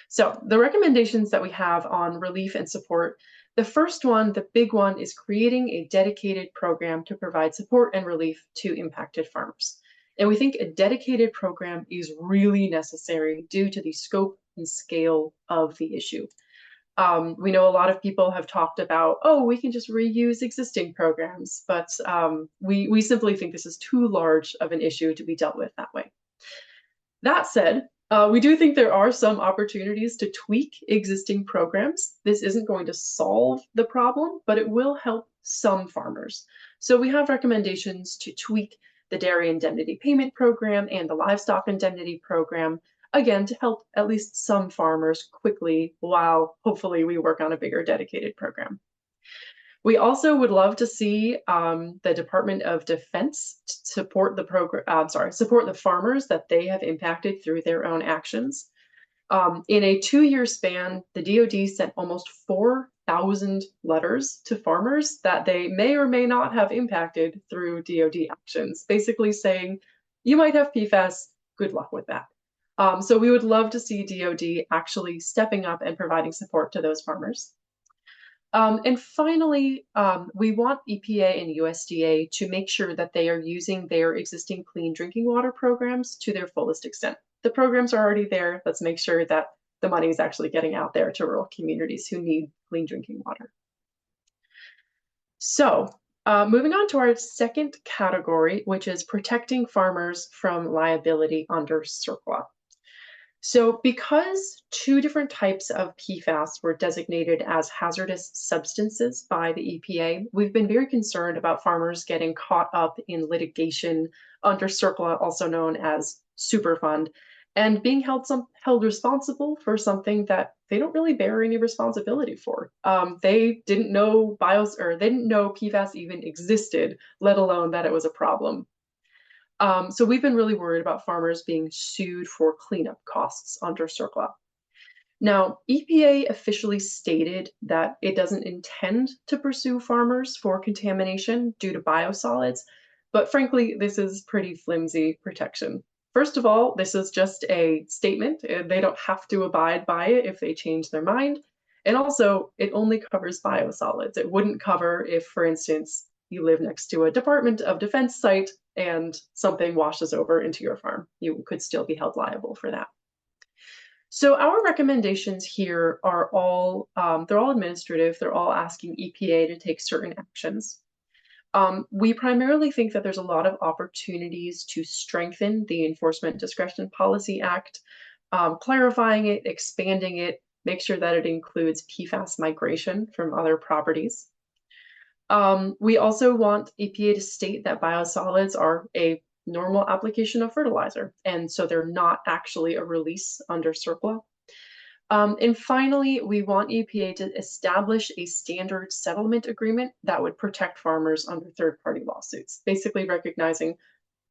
So the recommendations that we have on relief and support, the first one, the big one, is creating a dedicated program to provide support and relief to impacted farmers. And we think a dedicated program is really necessary due to the scope and scale of the issue. We know a lot of people have talked about, oh, we can just reuse existing programs, but we simply think this is too large of an issue to be dealt with that way. That said, we do think there are some opportunities to tweak existing programs. This isn't going to solve the problem, but it will help some farmers. So we have recommendations to tweak the Dairy Indemnity Payment Program and the Livestock Indemnity Program, again, to help at least some farmers quickly while hopefully we work on a bigger dedicated program. We also would love to see the Department of Defense support support the farmers that they have impacted through their own actions. In a 2-year span, the DoD sent almost 4,000 letters to farmers that they may or may not have impacted through DoD actions, basically saying, you might have PFAS, good luck with that. So we would love to see DoD actually stepping up and providing support to those farmers. And finally, we want EPA and USDA to make sure that they are using their existing clean drinking water programs to their fullest extent. The programs are already there. Let's make sure that the money is actually getting out there to rural communities who need clean drinking water. So moving on to our second category, which is protecting farmers from liability under CERCLA. So because 2 different types of PFAS were designated as hazardous substances by the EPA, we've been very concerned about farmers getting caught up in litigation under CERCLA, also known as Superfund, and being held responsible for something that they don't really bear any responsibility for. They didn't know PFAS even existed, let alone that it was a problem. So we've been really worried about farmers being sued for cleanup costs under CERCLA. Now, EPA officially stated that it doesn't intend to pursue farmers for contamination due to biosolids, but frankly, this is pretty flimsy protection. First of all, this is just a statement. They don't have to abide by it if they change their mind. And also, it only covers biosolids. It wouldn't cover if, for instance, you live next to a Department of Defense site and something washes over into your farm. You could still be held liable for that. So our recommendations here are all, they're all administrative. They're all asking EPA to take certain actions. We primarily think that there's a lot of opportunities to strengthen the Enforcement Discretion Policy Act, clarifying it, expanding it, make sure that it includes PFAS migration from other properties. We also want EPA to state that biosolids are a normal application of fertilizer, and so they're not actually a release under CERCLA. And finally, we want EPA to establish a standard settlement agreement that would protect farmers under third-party lawsuits, basically recognizing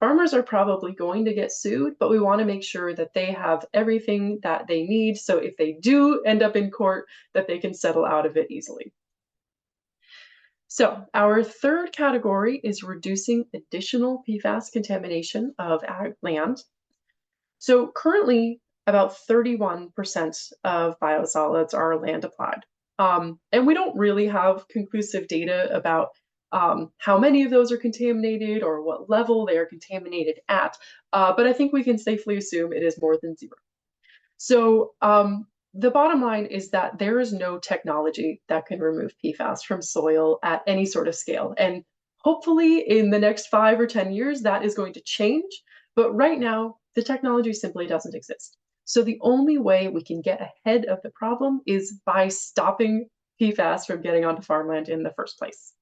farmers are probably going to get sued, but we want to make sure that they have everything that they need, so if they do end up in court, that they can settle out of it easily. So our third category is reducing additional PFAS contamination of ag land. So currently, about 31% of biosolids are land applied. And we don't really have conclusive data about how many of those are contaminated or what level they are contaminated at, but I think we can safely assume it is more than 0. So the bottom line is that there is no technology that can remove PFAS from soil at any sort of scale. And hopefully in the next 5 or 10 years, that is going to change. But right now, the technology simply doesn't exist. So the only way we can get ahead of the problem is by stopping PFAS from getting onto farmland in the first place.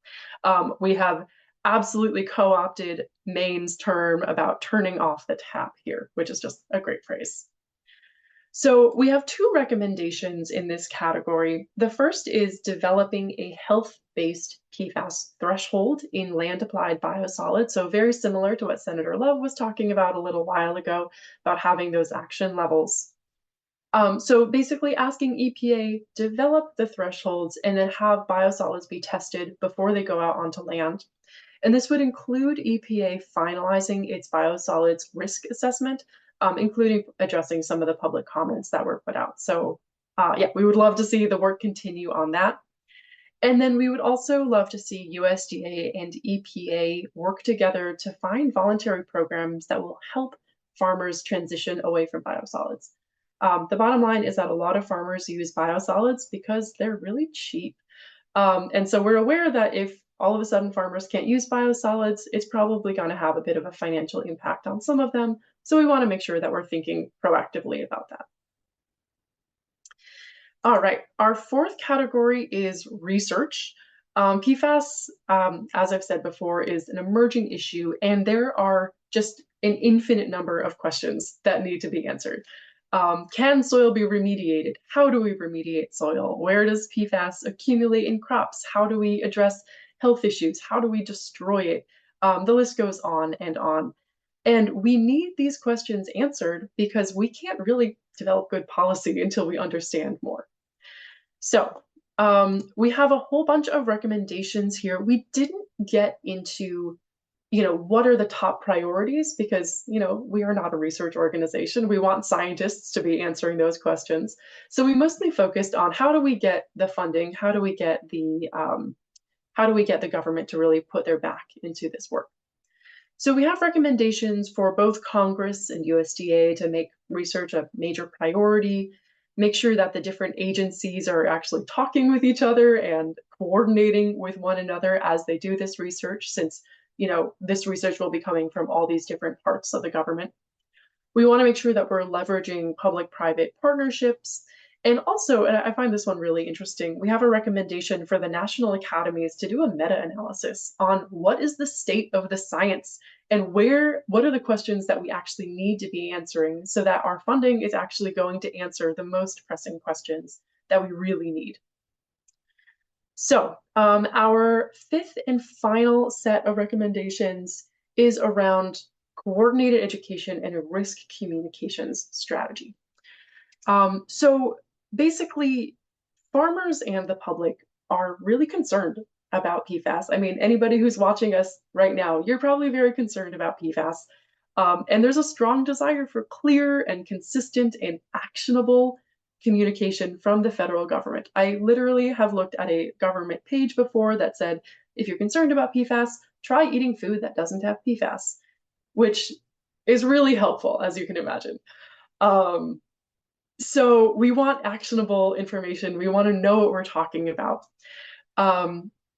We have absolutely co-opted Maine's term about turning off the tap here, which is just a great phrase. So we have 2 recommendations in this category. The first is developing a health-based PFAS threshold in land-applied biosolids. So very similar to what Senator Love was talking about a little while ago, about having those action levels. So basically asking EPA develop the thresholds and then have biosolids be tested before they go out onto land. And this would include EPA finalizing its biosolids risk assessment, including addressing some of the public comments that were put out. So yeah, we would love to see the work continue on that. And then we would also love to see USDA and EPA work together to find voluntary programs that will help farmers transition away from biosolids. The bottom line is that a lot of farmers use biosolids because they're really cheap. And so we're aware that if all of a sudden farmers can't use biosolids, it's probably going to have a bit of a financial impact on some of them. So we want to make sure that we're thinking proactively about that. All right, our fourth category is research. PFAS, as I've said before, is an emerging issue, and there are just an infinite number of questions that need to be answered. Can soil be remediated? How do we remediate soil? Where does PFAS accumulate in crops? How do we address health issues? How do we destroy it? The list goes on. And we need these questions answered because we can't really develop good policy until we understand more. So we have a whole bunch of recommendations here. We didn't get into what are the top priorities because, we are not a research organization. We want scientists to be answering those questions. So we mostly focused on how do we get the funding? How do we get the government to really put their back into this work? So we have recommendations for both Congress and USDA to make research a major priority, make sure that the different agencies are actually talking with each other and coordinating with one another as they do this research, since this research will be coming from all these different parts of the government. We want to make sure that we're leveraging public-private partnerships. And also, and I find this one really interesting, we have a recommendation for the national academies to do a meta-analysis on what is the state of the science and what are the questions that we actually need to be answering so that our funding is actually going to answer the most pressing questions that we really need. So our fifth and final set of recommendations is around coordinated education and a risk communications strategy. So basically, farmers and the public are really concerned about PFAS. I mean, anybody who's watching us right now, you're probably very concerned about PFAS. And there's a strong desire for clear and consistent and actionable communication from the federal government. I literally have looked at a government page before that said, if you're concerned about PFAS, try eating food that doesn't have PFAS, which is really helpful, as you can imagine. So we want actionable information. We want to know what we're talking about.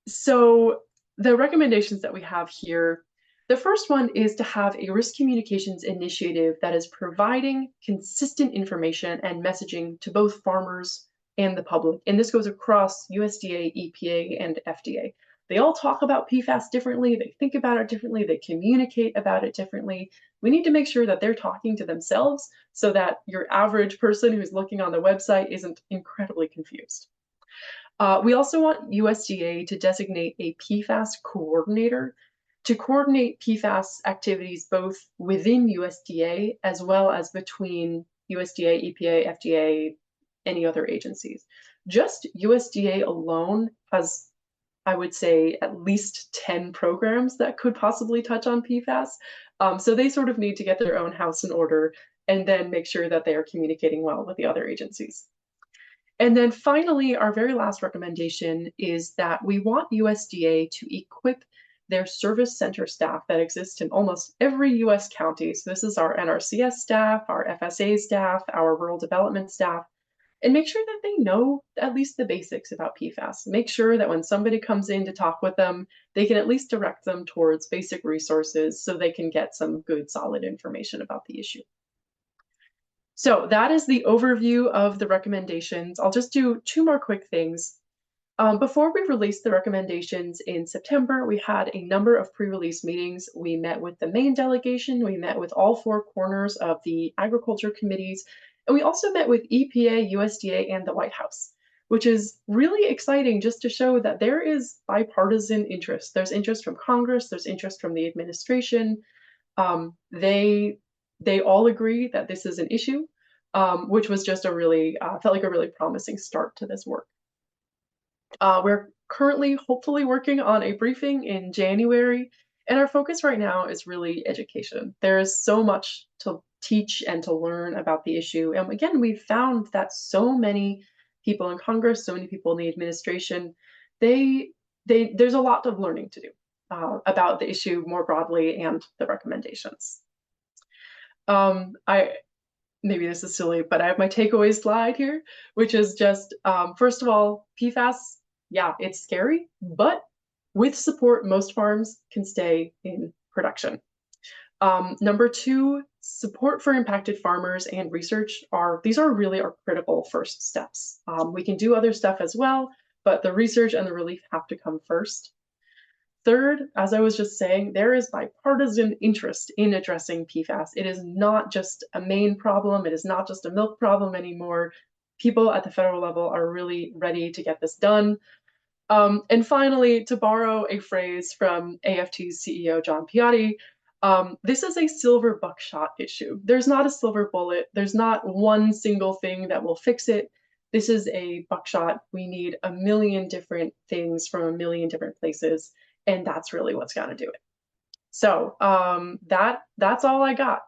So the recommendations that we have here, the first one is to have a risk communications initiative that is providing consistent information and messaging to both farmers and the public. And this goes across USDA, EPA, and FDA. They all talk about PFAS differently. They think about it differently. They communicate about it differently. We need to make sure that they're talking to themselves so that your average person who's looking on the website isn't incredibly confused. We also want USDA to designate a PFAS coordinator to coordinate PFAS activities both within USDA as well as between USDA, EPA, FDA, any other agencies. Just USDA alone has, I would say, at least 10 programs that could possibly touch on PFAS. So they sort of need to get their own house in order and then make sure that they are communicating well with the other agencies. And then finally, our very last recommendation is that we want USDA to equip their service center staff that exists in almost every US county. So this is our NRCS staff, our FSA staff, our rural development staff, and make sure that they know at least the basics about PFAS. Make sure that when somebody comes in to talk with them, they can at least direct them towards basic resources so they can get some good, solid information about the issue. So that is the overview of the recommendations. I'll just do two more quick things. Before we released the recommendations in September, we had a number of pre-release meetings. We met with the Maine delegation, we met with all four corners of the agriculture committees, and we also met with EPA, USDA, and the White House, which is really exciting just to show that there is bipartisan interest. There's interest from Congress, there's interest from the administration. They all agree that this is an issue, which was just a really, felt like a really promising start to this work. We're currently hopefully working on a briefing in January, and our focus right now is really education. There is so much to teach and to learn about the issue. And again, we've found that so many people in Congress, so many people in the administration, there's a lot of learning to do about the issue more broadly and the recommendations. Maybe this is silly, but I have my takeaway slide here, which is just, first of all, PFAS, yeah, it's scary, but with support, most farms can stay in production. Number two, support for impacted farmers and research these are really our critical first steps. We can do other stuff as well, but the research and the relief have to come first. Third, as I was just saying, there is bipartisan interest in addressing PFAS. It is not just a Maine problem. It is not just a milk problem anymore. People at the federal level are really ready to get this done. And finally, to borrow a phrase from AFT's CEO, John Piatti, this is a silver buckshot issue. There's not a silver bullet. There's not one single thing that will fix it. This is a buckshot. We need a million different things from a million different places. And that's really what's got to do it. So that's all I got.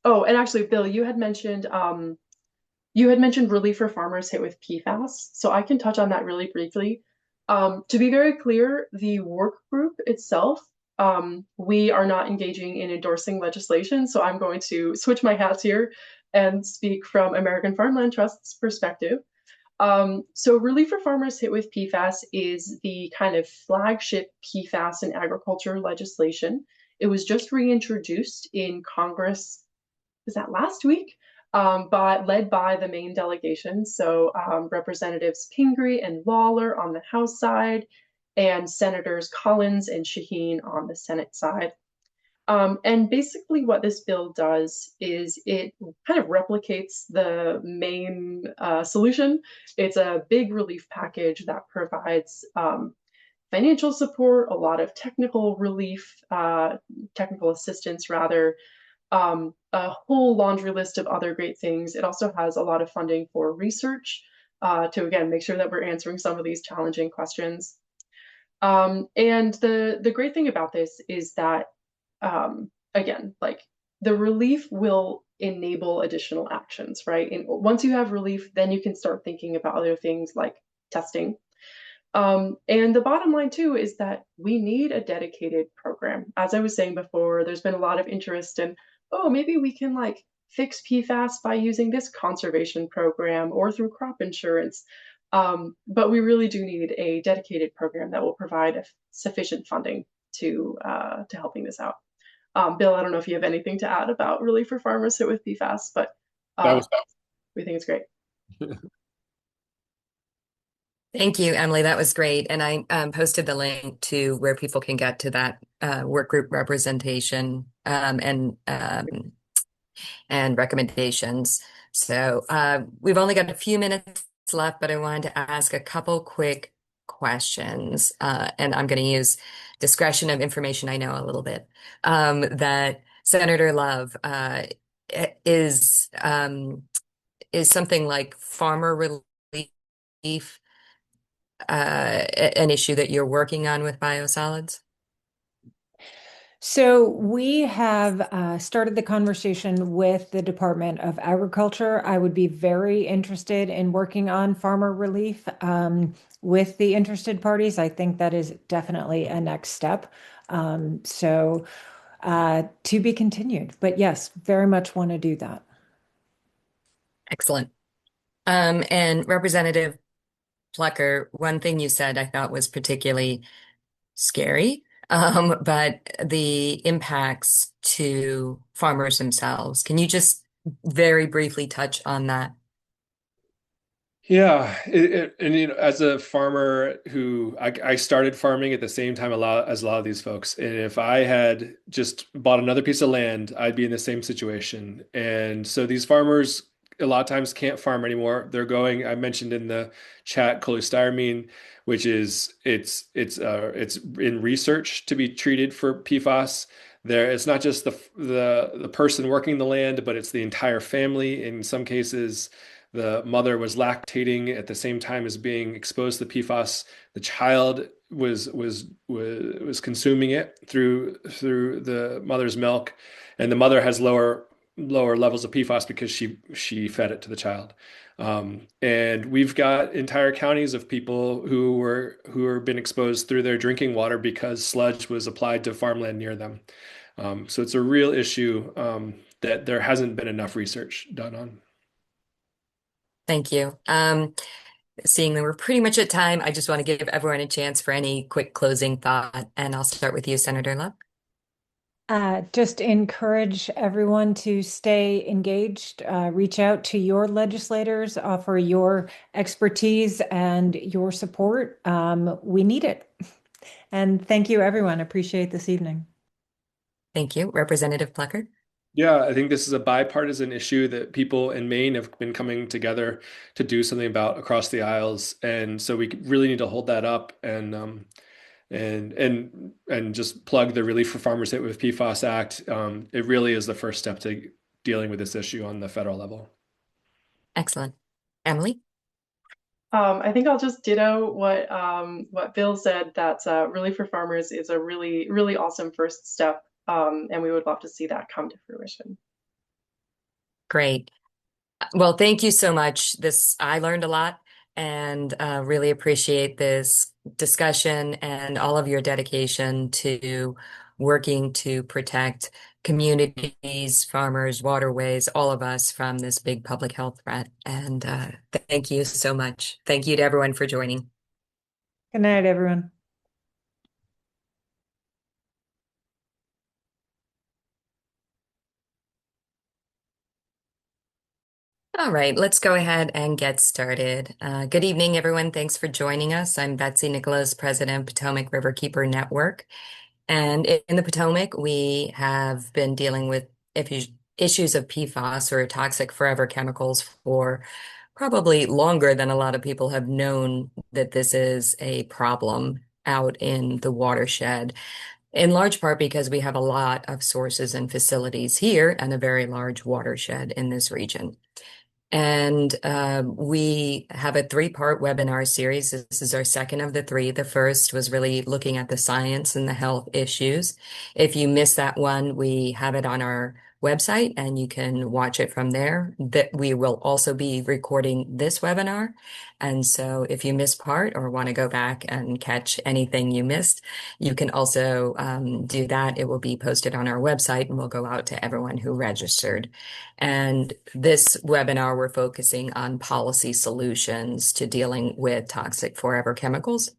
Oh, and actually, Bill, you had mentioned relief for farmers hit with PFAS. So I can touch on that really briefly. To be very clear, the work group itself, we are not engaging in endorsing legislation. So I'm going to switch my hats here and speak from American Farmland Trust's perspective. So relief for farmers hit with PFAS is the kind of flagship PFAS in agriculture legislation. It was just reintroduced in Congress, was that last week? Led by the Maine delegation. So Representatives Pingree and Lawler on the House side, and Senators Collins and Shaheen on the Senate side. And basically what this bill does is it kind of replicates the Maine solution. It's a big relief package that provides financial support, a lot of technical relief, technical assistance rather, a whole laundry list of other great things. It also has a lot of funding for research to, again, make sure that we're answering some of these challenging questions. And the great thing about this is that again, like the relief will enable additional actions, right? And once you have relief, then you can start thinking about other things like testing. And the bottom line too is that we need a dedicated program. As I was saying before, there's been a lot of interest in, oh, maybe we can like fix PFAS by using this conservation program or through crop insurance. But we really do need a dedicated program that will provide sufficient funding to helping this out. Bill, I don't know if you have anything to add about relief for farmers hit with PFAS, but That was we think it's great. Thank you, Emily. That was great. And I posted the link to where people can get to that work group representation and recommendations. So we've only got a few minutes left, but I wanted to ask a couple quick questions. And I'm going to use discretion of information I know a little bit. That Senator Love is something like farmer relief an issue that you're working on with Biosolids? So we have started the conversation with the Department of Agriculture. I would be very interested in working on farmer relief with the interested parties. I think that is definitely a next step. So to be continued. But yes, very much want to do that. Excellent. And Representative Plucker, one thing you said I thought was particularly scary, but the impacts to farmers themselves. Can you just very briefly touch on that? Yeah, and as a farmer who I started farming at the same time as a lot of these folks, and if I had just bought another piece of land, I'd be in the same situation. And so these farmers a lot of times can't farm anymore. They're going, I mentioned in the chat, cholestyramine, which is it's in research to be treated for PFAS. There, it's not just the person working the land, but it's the entire family. In some cases, the mother was lactating at the same time as being exposed to PFAS. The child was consuming it through the mother's milk, and the mother has lower levels of PFAS because she fed it to the child. And we've got entire counties of people who are been exposed through their drinking water because sludge was applied to farmland near them. So it's a real issue that there hasn't been enough research done on. Thank you. Seeing that we're pretty much at time, I just want to give everyone a chance for any quick closing thought, and I'll start with you, Senator Love. Just encourage everyone to stay engaged, reach out to your legislators, offer your expertise and your support. We need it. And thank you, everyone. Appreciate this evening. Thank you. Representative Plucker. Yeah, I think this is a bipartisan issue that people in Maine have been coming together to do something about across the aisles. And so we really need to hold that up and just plug the Relief for Farmers Hit with PFAS Act. It really is the first step to dealing with this issue on the federal level. Excellent. Emily? I think I'll just ditto what Bill said, that Relief for Farmers is a really, really awesome first step, and we would love to see that come to fruition. Great. Well, thank you so much. I learned a lot and really appreciate this discussion and all of your dedication to working to protect communities, farmers, waterways, all of us from this big public health threat. And thank you so much. Thank you to everyone for joining. Good night, everyone. All right, let's go ahead and get started. Good evening, everyone. Thanks for joining us. I'm Betsy Nicholas, President of Potomac Riverkeeper Network. And in the Potomac, we have been dealing with issues of PFAS, or toxic forever chemicals, for probably longer than a lot of people have known that this is a problem out in the watershed, in large part because we have a lot of sources and facilities here and a very large watershed in this region. And we have a three-part webinar series. This is our second of the three. The first was really looking at the science and the health issues. If you missed that one, we have it on our website, and you can watch it from there. That we will also be recording this webinar. And so if you missed part or want to go back and catch anything you missed, you can also do that. It will be posted on our website and will go out to everyone who registered. And this webinar, we're focusing on policy solutions to dealing with toxic forever chemicals.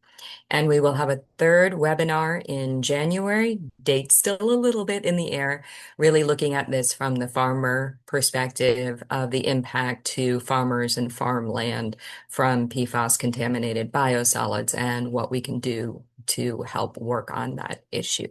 And we will have a third webinar in January. Date still a little bit in the air, really looking at this from the farmer perspective of the impact to farmers and farmland from PFAS contaminated biosolids and what we can do to help work on that issue.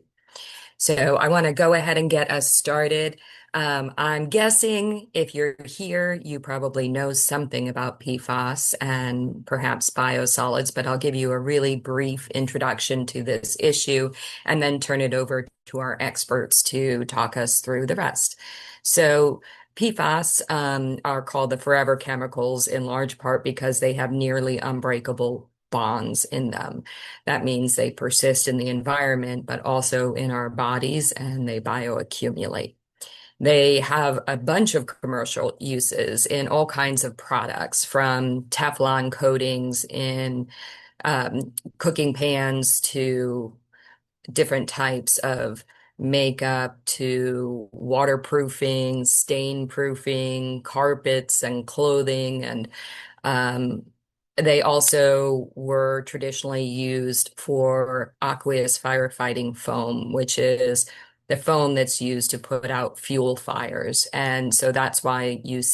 So I want to go ahead and get us started. I'm guessing if you're here, you probably know something about PFAS and perhaps biosolids, but I'll give you a really brief introduction to this issue and then turn it over to our experts to talk us through the rest. So PFAS are called the forever chemicals in large part because they have nearly unbreakable bonds in them. That means they persist in the environment, but also in our bodies, and they bioaccumulate. They have a bunch of commercial uses in all kinds of products, from Teflon coatings in cooking pans to different types of makeup to waterproofing, stain proofing, carpets and clothing. And they also were traditionally used for aqueous firefighting foam, which is the foam that's used to put out fuel fires. And so that's why you see